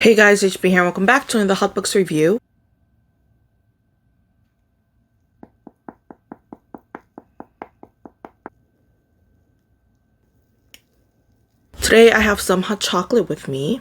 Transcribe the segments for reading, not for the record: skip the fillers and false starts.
Hey guys, HB here, welcome back to the Hot Books review. Today I have some hot chocolate with me.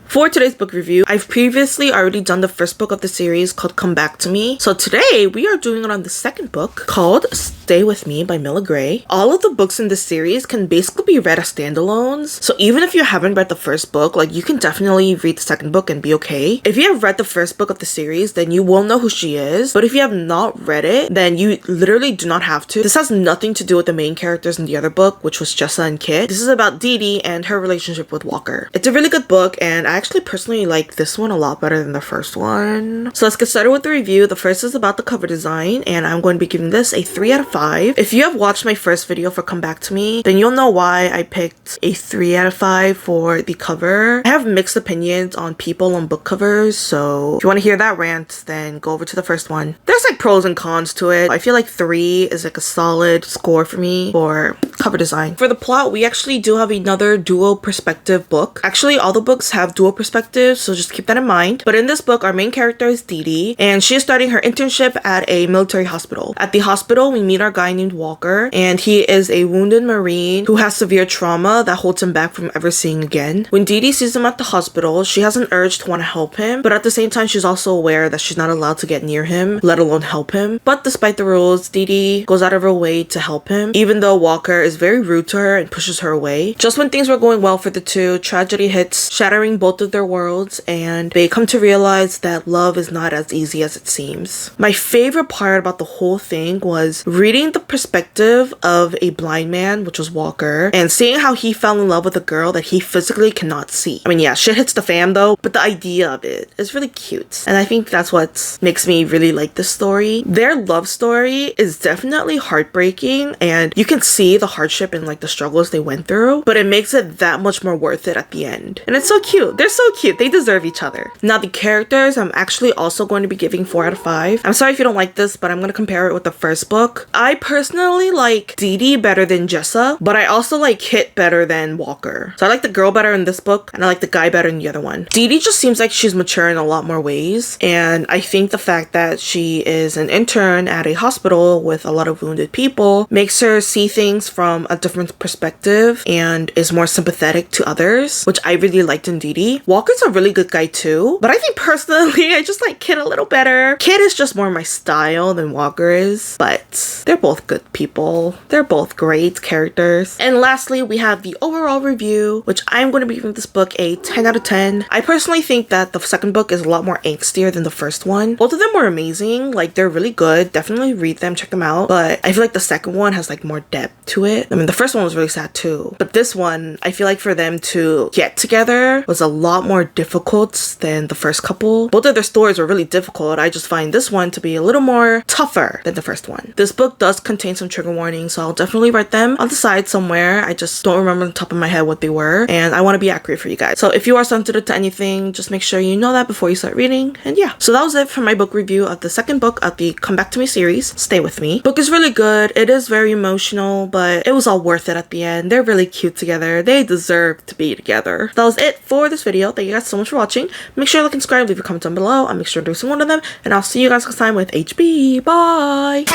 For today's book review, I've previously already done the first book of the series called Come Back to Me. So today we are doing it on the second book called Stay With Me by Milla Gray. All of the books in this series can basically be read as standalones. So even if you haven't read the first book, you can definitely read the second book and be okay. If you have read the first book of the series, then you will know who she is. But if you have not read it, then you literally do not have to. This has nothing to do with the main characters in the other book, which was Jessa and Kit. This is about Dee Dee and her relationship with Walker. It's a really good book, and I actually personally like this one a lot better than the first one. So let's get started with the review. The first is about the cover design, and I'm going to be giving this a 3 out of 5. If you have watched my first video for Come Back to Me, then you'll know why I picked a 3 out of 5 for the cover. I have mixed opinions on people on book covers, so if you want to hear that rant, then go over to the first one. There's pros and cons to it. I feel like 3 is a solid score for me for cover design. For the plot, we actually do have another dual perspective book. Actually, all the books have dual perspectives, so just keep that in mind. But in this book, our main character is Dee Dee, and she is starting her internship at a military hospital. At the hospital, we meet our guy named Walker, and he is a wounded Marine who has severe trauma that holds him back from ever seeing again. When Dee Dee sees him at the hospital, she has an urge to want to help him, but at the same time, she's also aware that she's not allowed to get near him, let alone help him. But despite the rules, Dee Dee goes out of her way to help him, even though Walker is very rude to her and pushes her away. Just when things were going well for the two, tragedy hits, shattering both of their worlds, and they come to realize that love is not as easy as it seems. My favorite part about the whole thing was reading the perspective of a blind man, which was Walker, and seeing how he fell in love with a girl that he physically cannot see. I mean, yeah, shit hits the fan though, but the idea of it is really cute. And I think that's what makes me really like this story. Their love story is definitely heartbreaking, and you can see the hardship and the struggles they went through, but it makes it that much more worth it at the end. And it's so cute. They're so cute. They deserve each other. Now, the characters, I'm actually also going to be giving 4 out of 5. I'm sorry if you don't like this, but I'm going to compare it with the first book. I personally like Dee Dee better than Jessa, but I also like Kit better than Walker. So I like the girl better in this book, and I like the guy better in the other one. Dee Dee just seems like she's mature in a lot more ways, and I think the fact that she is an intern at a hospital with a lot of wounded people makes her see things from a different perspective and is more sympathetic to others, which I really liked in Dee Dee. Walker's a really good guy too, but I think personally I just like Kit a little better. Kit is just more my style than Walker is, but they're both good people. They're both great characters. And lastly, we have the overall review, which I'm going to be giving this book a 10 out of 10. I personally think that the second book is a lot more angstier than the first one. Both of them were amazing. They're really good. Definitely read them, check them out. But I feel like the second one has more depth to it. I mean, the first one was really sad too, but this one, I feel like for them to get together was a lot more difficult than the first couple. Both of their stories were really difficult. I just find this one to be a little more tougher than the first one. This book does contain some trigger warnings, so I'll definitely write them on the side somewhere. I just don't remember on the top of my head what they were, and I want to be accurate for you guys. So if you are sensitive to anything, just make sure you know that before you start reading. And yeah, so that was it for my book review of the second book of the Come Back to Me series, Stay With Me. Book is really good. It is very emotional, but it was all worth it at the end. They're really cute together. They deserve to be together. That was it for this video. Thank you guys so much for watching. Make sure to like and subscribe, leave a comment down below. I'll make sure to do some one of them, and I'll see you guys next time with HB. Bye!